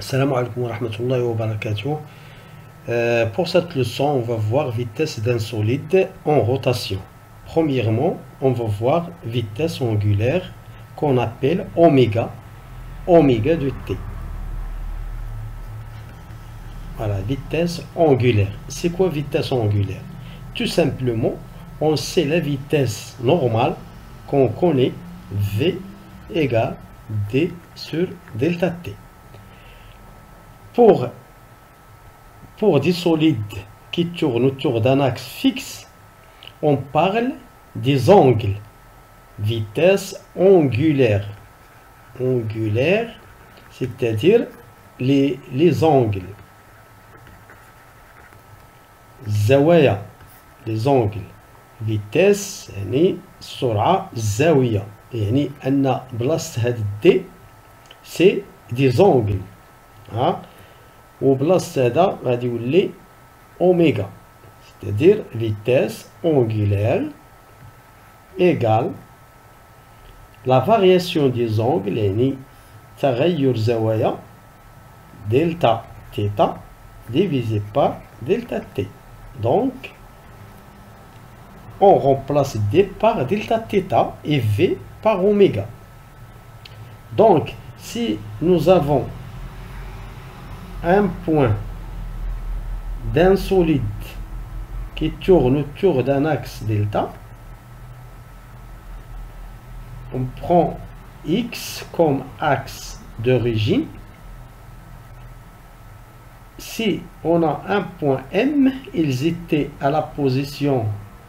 Salam alaikum wa rahmatullahi wa barakatuh. Pour cette leçon, on va voir vitesse d'un solide en rotation. Premièrement, on va voir vitesse angulaire qu'on appelle oméga, oméga de t. Voilà, vitesse angulaire. C'est quoi vitesse angulaire? Tout simplement, on sait la vitesse normale qu'on connaît, v égale d sur delta t. Pour des solides qui tournent autour d'un axe fixe, on parle des angles. Vitesse angulaire. Angulaire, c'est-à-dire les angles. Zawaya, les angles. Vitesse, يعني سرعة زاوية. يعني أن بلاصة هاد D, c'est des angles. وبلاصة هذا غادي يولي اوميغا, c'est-à-dire vitesse angulaire égale la variation des angles, يعني تغير زوايا delta θ divisé par delta t. Donc on remplace d par delta θ et v par oméga. Donc si nous avons un point d'un solide qui tourne autour d'un axe delta, on prend X comme axe d'origine. Si on a un point M, ils étaient à la position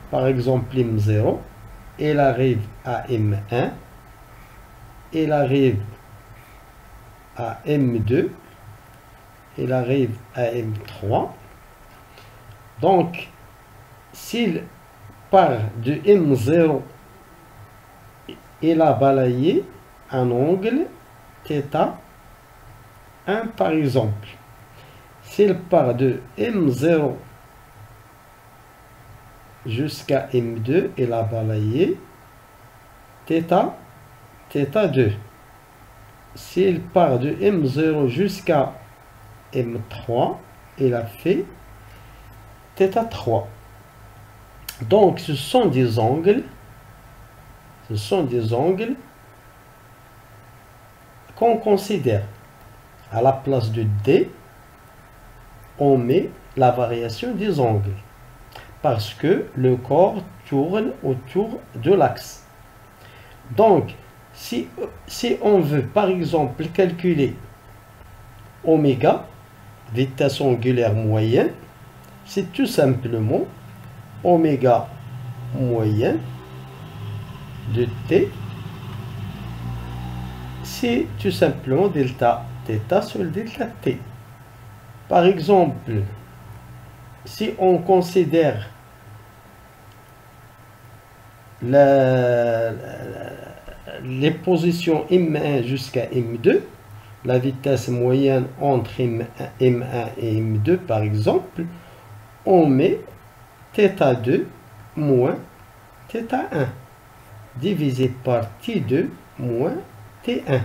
par exemple M0, il arrive à M1, il arrive à M2, il arrive à M3. Donc, s'il part de M0, il a balayé un angle θ1 par exemple. S'il part de M0 jusqu'à M2, il a balayé θ2. S'il part de M0 jusqu'à M3, il a fait θ3. Donc ce sont des angles qu'on considère. À la place de D, on met la variation des angles parce que le corps tourne autour de l'axe. Donc si on veut par exemple calculer oméga, vitesse angulaire moyenne, c'est tout simplement oméga moyenne de t, c'est tout simplement delta θ sur delta t. Par exemple, si on considère les positions M1 jusqu'à M2, la vitesse moyenne entre M1 et M2 par exemple, on met θ2 moins θ1 divisé par T2 moins T1.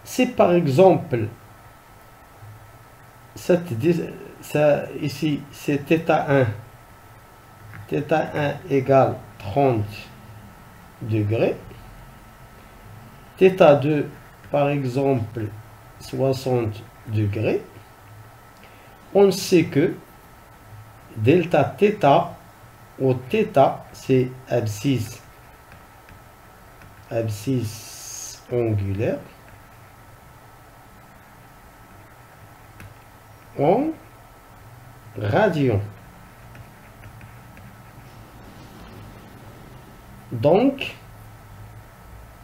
Si par exemple ici c'est θ1 égale 30 degrés, θ2 par exemple 60 degrés, on sait que delta θ ou θ, c'est abscisse angulaire en radian. Donc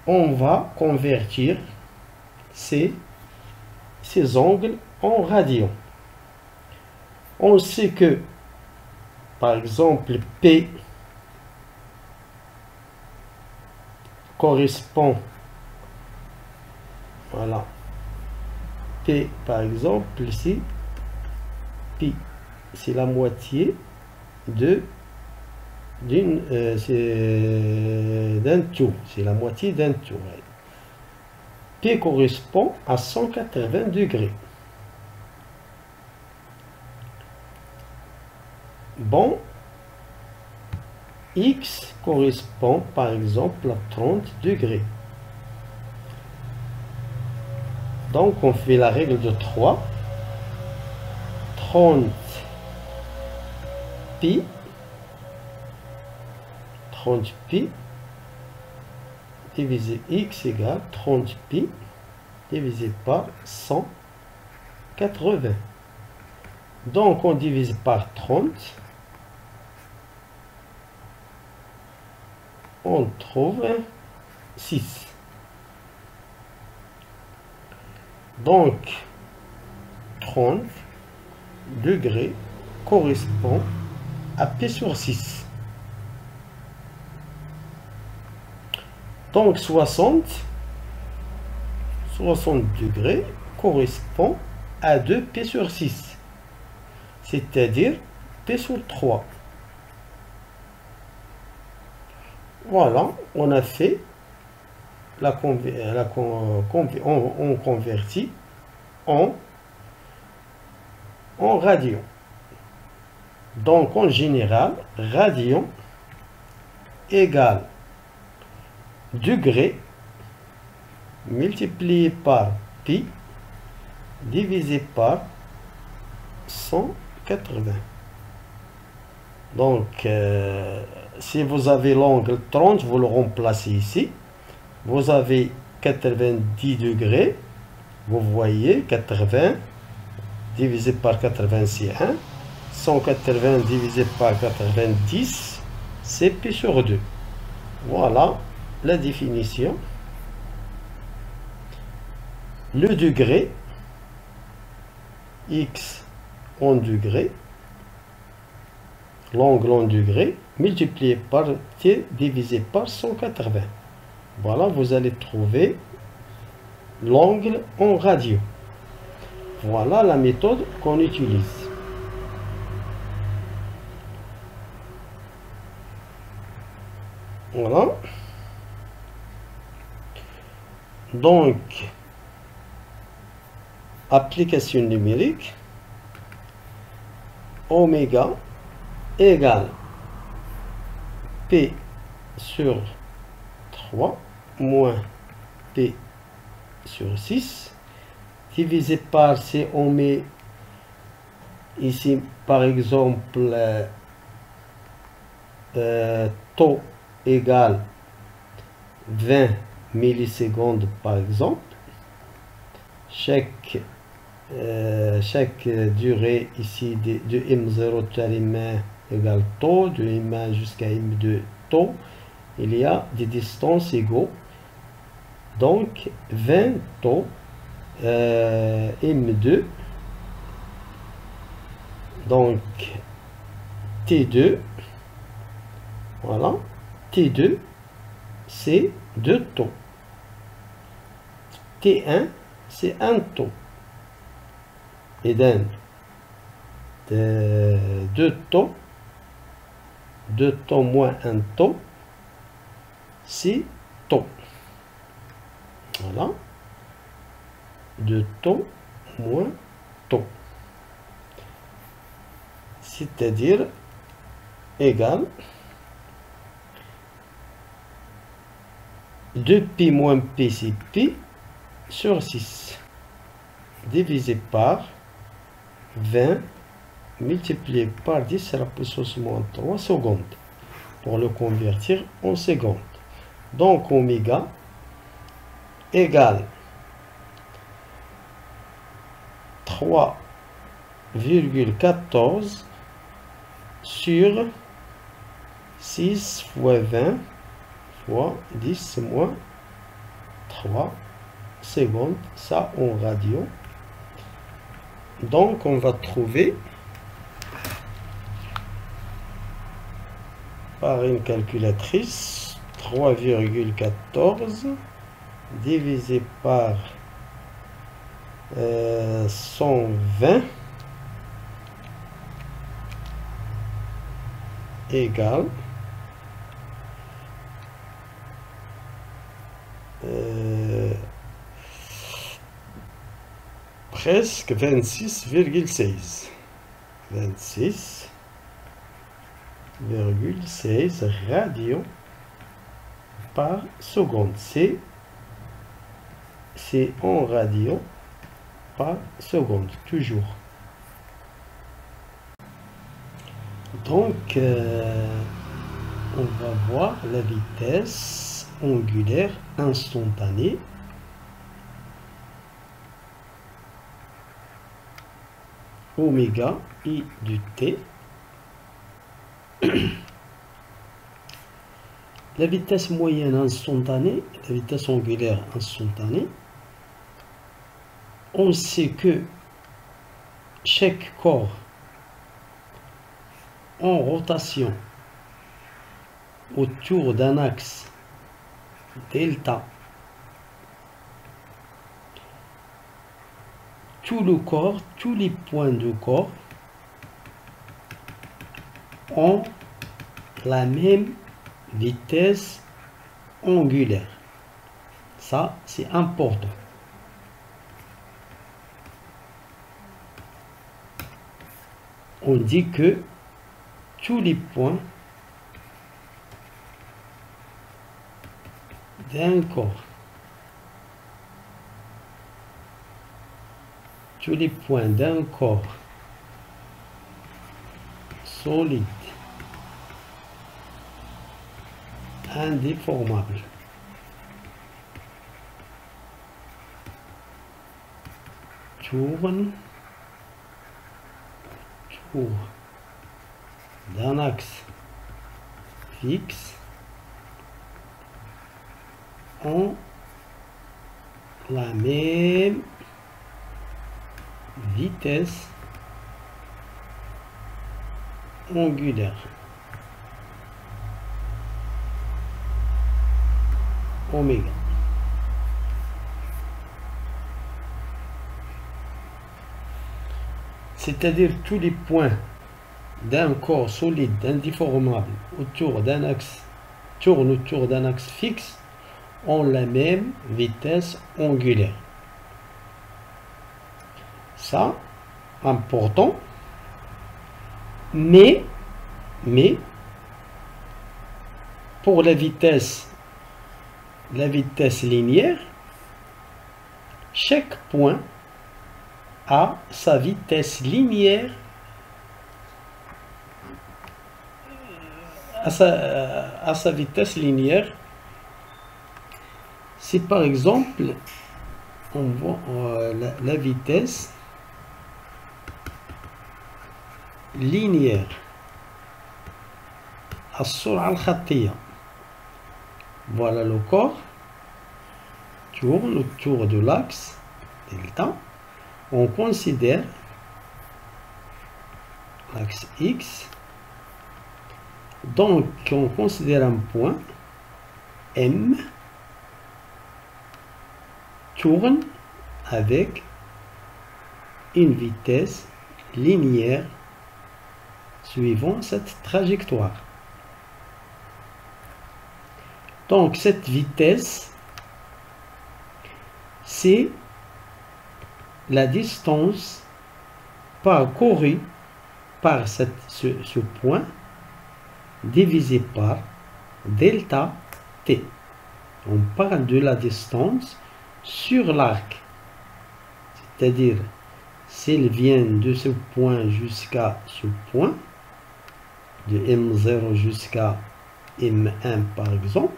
on va convertir ces angles en radians. On sait que par exemple P correspond, voilà, P par exemple ici, pi c'est la moitié d'un tour, c'est la moitié d'un tour. P correspond à 180 degrés. Bon, X correspond par exemple à 30 degrés. Donc on fait la règle de 3. 30 pi divisé x égale 30 pi divisé par 180. Donc on divise par 30. On trouve 6. Donc 30 degrés correspond à P sur 6. Donc 60 degrés correspond à 2 P sur 6. C'est-à-dire P sur 3. Voilà, on a fait on convertit en radian. Donc en général, radian égale degré multiplié par pi divisé par 180. Donc si vous avez l'angle 30, vous le remplacez ici. Vous avez 90 degrés. Vous voyez 80 divisé par 80 c'est 1. 180 divisé par 90 c'est pi sur 2. Voilà la définition. Le degré, x en degrés, l'angle en degrés, multiplié par t divisé par 180. Voilà, vous allez trouver l'angle en radio. Voilà la méthode qu'on utilise. Voilà. Donc, application numérique, oméga égale P sur 3 moins P sur 6 divisé par, si on met ici par exemple taux égale 20 millisecondes par exemple, chaque durée ici de M0 à M1 égale taux, de M1 jusqu'à M2 taux, il y a des distances égaux. Donc 20 taux M2, donc T2, voilà, T2 c'est 2 taux, T1 c'est 1 taux, et d'un 2 taux moins 1 taux c'est taux. Voilà, 2 taux moins taux, c'est-à-dire égal 2pi moins p c'est pi sur 6 divisé par 20 multiplié par 10 à la puissance moins 3 secondes pour le convertir en secondes. Donc oméga égale 3,14 sur 6 fois 20 fois 10 moins 3 secondes, ça en radio. Donc on va trouver par une calculatrice 3,14 divisé par 120 égale 3,14 presque 26,16. 26,16 radios par seconde. C'est en radio par seconde, toujours. Donc, on va voir la vitesse angulaire instantanée. Oméga I du T. La vitesse moyenne instantanée, la vitesse angulaire instantanée, on sait que chaque corps en rotation autour d'un axe delta, tout le corps, tous les points de corps ont la même vitesse angulaire. Ça, c'est important. On dit que tous les points d'un corps, tous les points d'un corps solide, indéformable, tourne autour d'un axe fixe ont la même vitesse angulaire. Oméga. C'est-à-dire tous les points d'un corps solide, indéformable, autour d'un axe, tourne autour d'un axe fixe, ont la même vitesse angulaire. Ça, important. Mais pour la vitesse linéaire, chaque point a sa vitesse linéaire, à sa vitesse linéaire. Si par exemple on voit la vitesse linéaire السرعة الخطية, voilà le corps tourne autour de l'axe delta. On considère l'axe X, donc on considère un point M tourne avec une vitesse linéaire suivant cette trajectoire. Donc cette vitesse, c'est la distance parcourue par ce point divisé par delta t. On parle de la distance sur l'arc, c'est-à-dire s'il vient de ce point jusqu'à ce point, de M0 jusqu'à M1 par exemple,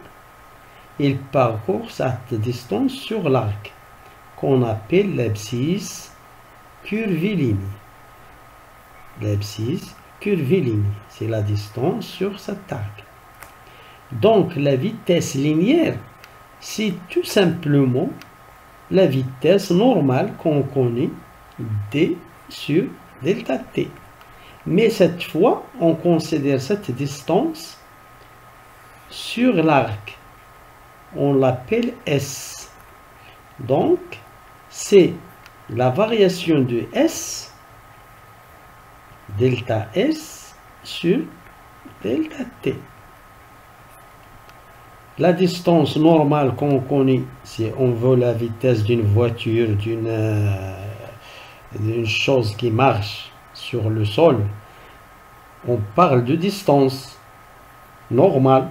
il parcourt cette distance sur l'arc qu'on appelle l'abscisse curviligne. L'abscisse curviligne, c'est la distance sur cet arc. Donc la vitesse linéaire, c'est tout simplement la vitesse normale qu'on connaît, d sur delta t. Mais cette fois, on considère cette distance sur l'arc. On l'appelle S. Donc, c'est la variation de S, delta S, sur delta T. La distance normale qu'on connaît, si on veut la vitesse d'une voiture, une chose qui marche sur le sol, on parle de distance normale.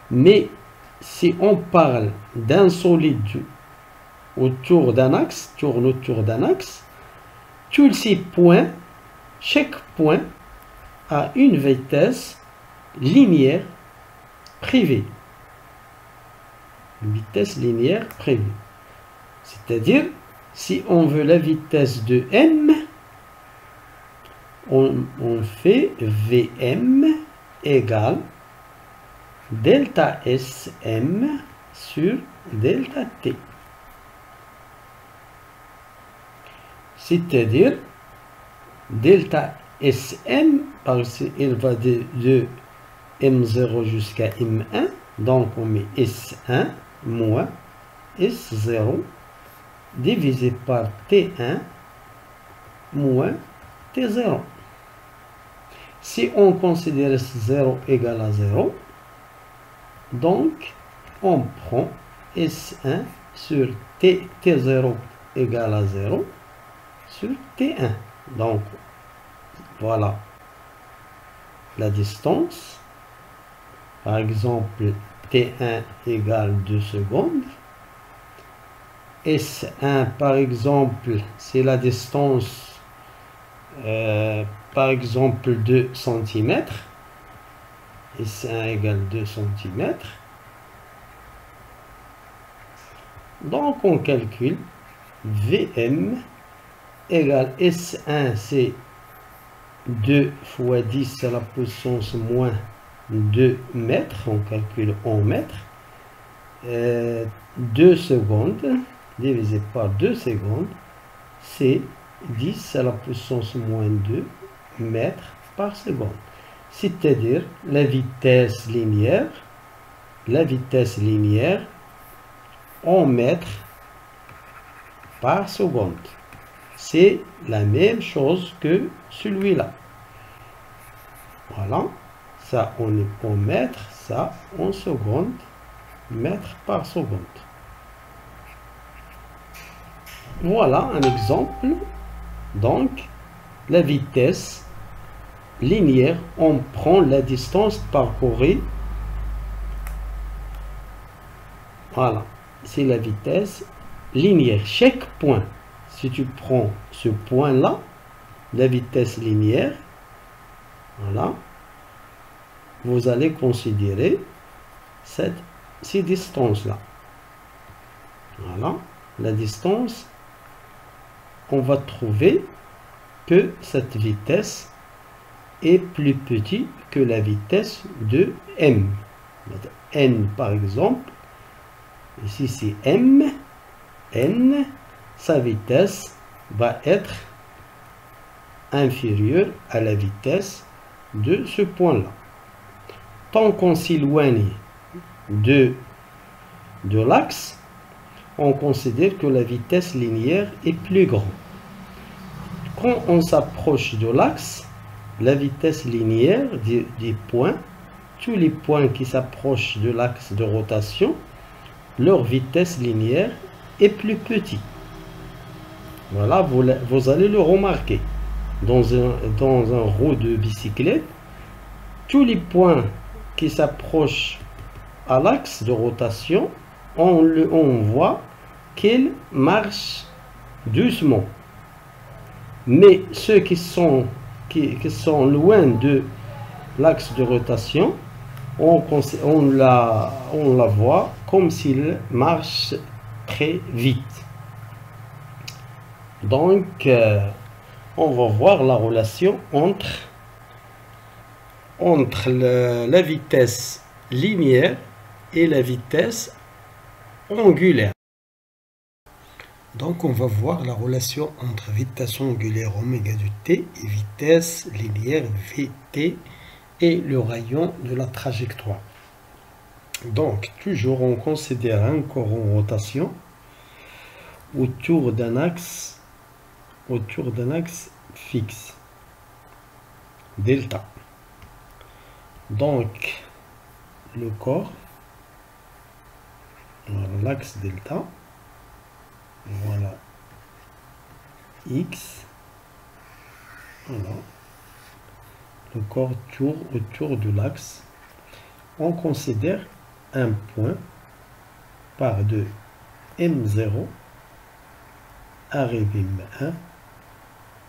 Mais si on parle d'un solide autour d'un axe, tourne autour d'un axe, tous ces points, chaque point a une vitesse linéaire privée. Une vitesse linéaire privée. C'est-à-dire, si on veut la vitesse de m, on fait Vm égale delta Sm sur delta T. C'est-à-dire, delta Sm, parce qu'il va de M0 jusqu'à M1, donc on met S1 moins S0 divisé par T1 moins T0. Si on considère S0 égale à 0, donc on prend S1 sur T0 égale à 0 sur T1. Donc voilà la distance. Par exemple, T1 égale 2 secondes. S1 par exemple, c'est la distance par exemple 2 cm. S1 égale 2 cm. Donc on calcule Vm égale S1, c'est 2 fois 10 à la puissance moins 2 mètres, on calcule en mètres. 2 secondes divisé par 2 secondes, c'est 10 à la puissance moins 2 mètres par seconde. C'est-à-dire la vitesse linéaire en mètres par seconde. C'est la même chose que celui-là. Voilà, ça on est en mètres, ça en secondes, mètres par seconde. Voilà un exemple. Donc, la vitesse linéaire, on prend la distance parcourue. Voilà, c'est la vitesse linéaire. Chaque point, si tu prends ce point-là, la vitesse linéaire, voilà, vous allez considérer ces distances-là. Voilà, la distance, on va trouver que cette vitesse est plus petite que la vitesse de m. N par exemple, ici c'est m, n, sa vitesse va être inférieure à la vitesse de ce point-là. Tant qu'on s'éloigne de l'axe, on considère que la vitesse linéaire est plus grande. Quand on s'approche de l'axe, la vitesse linéaire des points, tous les points qui s'approchent de l'axe de rotation, leur vitesse linéaire est plus petite. Voilà, vous allez le remarquer. Dans un roue de bicyclette, tous les points qui s'approchent à l'axe de rotation, on voit qu'il marche doucement. Mais ceux qui sont loin de l'axe de rotation, on la voit comme s'il marche très vite. Donc, on va voir la relation entre la vitesse linéaire et la vitesse angulaire. Donc on va voir la relation entre vitesse angulaire oméga de t et vitesse linéaire vt et le rayon de la trajectoire. Donc toujours on considère un corps en rotation autour d'un axe fixe, delta. Donc le corps, l'axe delta, voilà X. Voilà. Le corps tourne autour de l'axe. On considère un point par de M0, arrivé M1,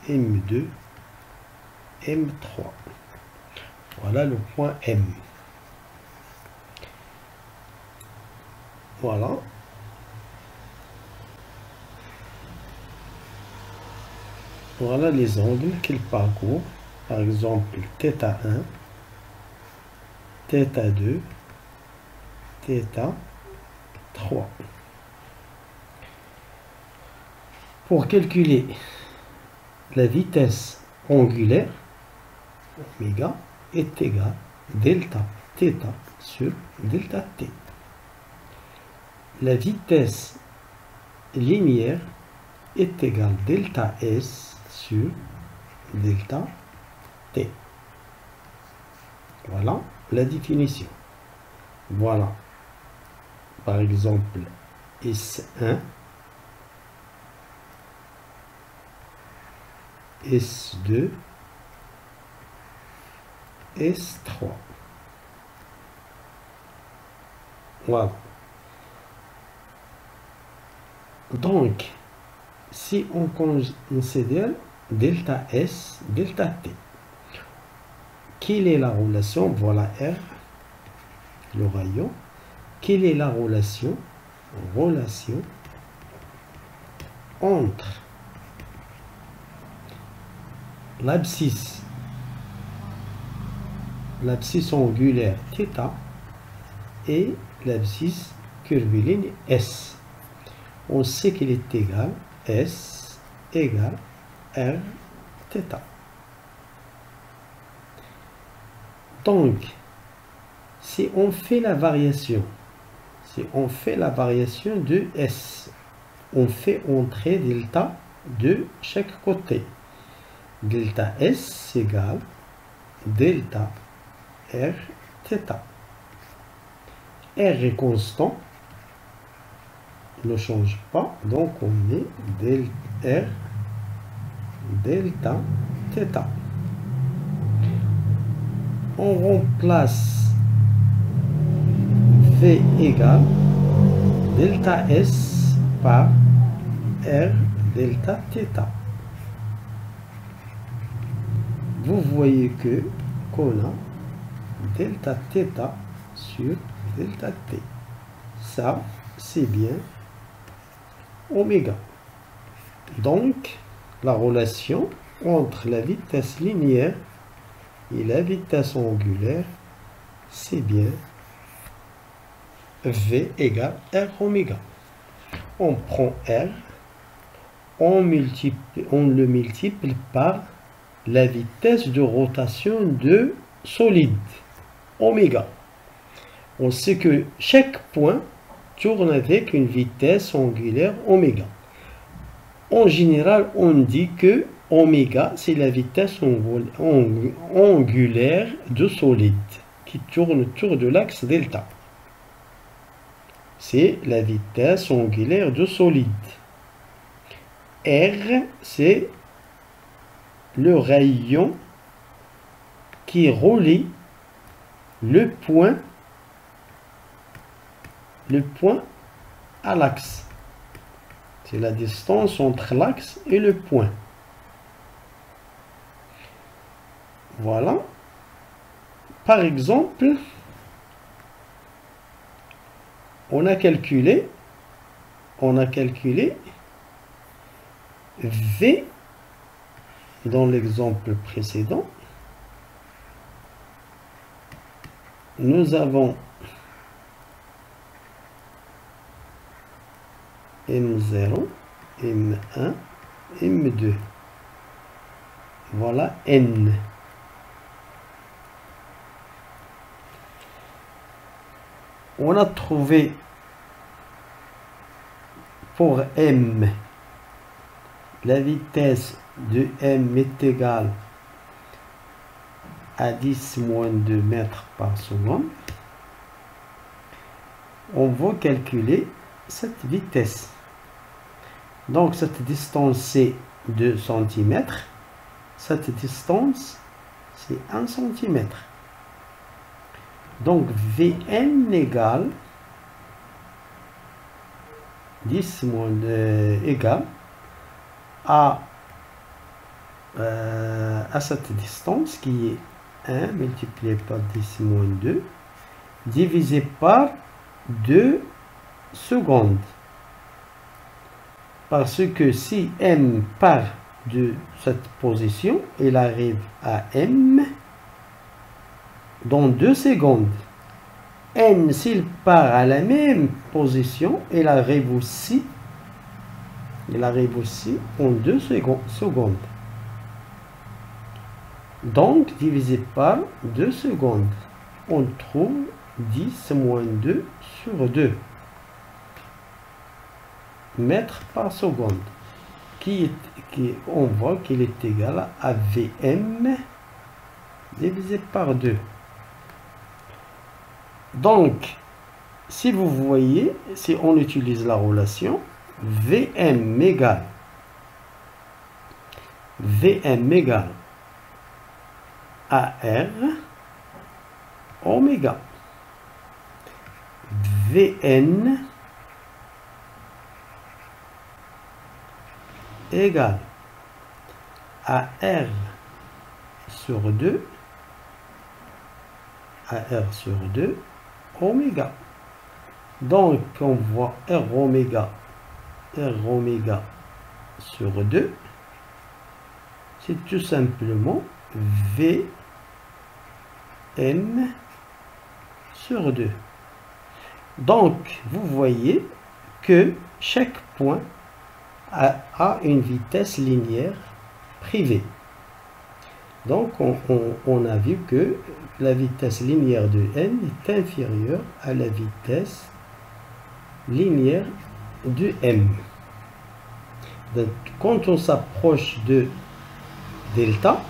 M2, M3. Voilà le point M. Voilà. Voilà les angles qu'il parcourt. Par exemple, θ1, θ2, θ3. Pour calculer la vitesse angulaire, oméga est égal à delta θ sur delta t. La vitesse linéaire est égale à delta S sur delta t. Voilà la définition. Voilà, par exemple, S1, S2, S3. Voilà. Donc, si on considère delta S, delta T, quelle est la relation? Voilà R, le rayon. Quelle est la relation entre l'abscisse angulaire θ et l'abscisse curviligne S? On sait qu'il est égal S égale R θ. Donc, si on fait la variation, de S, on fait entrer delta de chaque côté. Delta S égale delta R θ. R est constant, ne change pas, donc on met R delta θ. On remplace V égale delta S par R delta θ. Vous voyez que qu'on a delta θ sur delta t. Ça, c'est bien oméga. Donc, la relation entre la vitesse linéaire et la vitesse angulaire, c'est bien V égale R oméga. On prend R, on le multiplie par la vitesse de rotation de solide, oméga. On sait que chaque point tourne avec une vitesse angulaire oméga. En général, on dit que oméga, c'est la vitesse angulaire de solide qui tourne autour de l'axe delta. C'est la vitesse angulaire de solide. R, c'est le rayon qui relie le point à l'axe. C'est la distance entre l'axe et le point. Voilà. Par exemple, on a calculé V dans l'exemple précédent. Nous avons M0, M1, M2. Voilà N. On a trouvé pour M, la vitesse de M est égale à 10 moins 2 mètres par seconde. On va calculer cette vitesse. Donc cette distance c'est 2 cm. Cette distance, c'est 1 cm. Donc Vn égale 10 moins égale à cette distance qui est 1 multiplié par 10 moins 2 divisé par 2 secondes. Parce que si m part de cette position, il arrive à m dans 2 secondes. N, s'il part à la même position, il arrive aussi en 2 secondes. Donc, divisé par 2 secondes, on trouve 10 moins 2 sur 2 mètres par seconde, on voit qu'il est égal à Vm divisé par 2. Donc, si vous voyez, si on utilise la relation, Vm égale AR oméga. Vn égale AR sur 2 oméga. Donc on voit R oméga sur 2, c'est tout simplement Vn sur 2. Donc vous voyez que chaque point a une vitesse linéaire privée. Donc on a vu que la vitesse linéaire de n est inférieure à la vitesse linéaire de m. Donc, quand on s'approche de delta,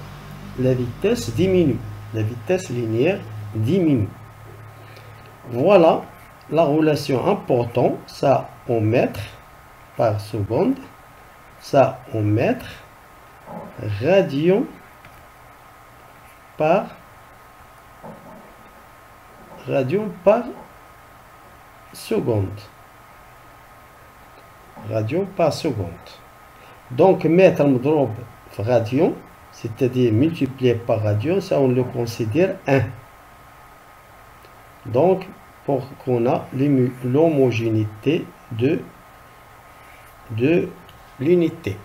la vitesse diminue, la vitesse linéaire diminue. Voilà la relation importante, ça en mètres par seconde, ça en mètres, radian par seconde. Radian par seconde. Donc mètre مضروب في radian, c'est-à-dire multiplié par radian, ça on le considère 1. Donc pour qu'on a l'homogénéité de l'unité.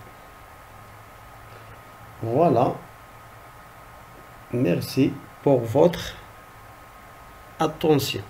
Voilà. Merci pour votre attention.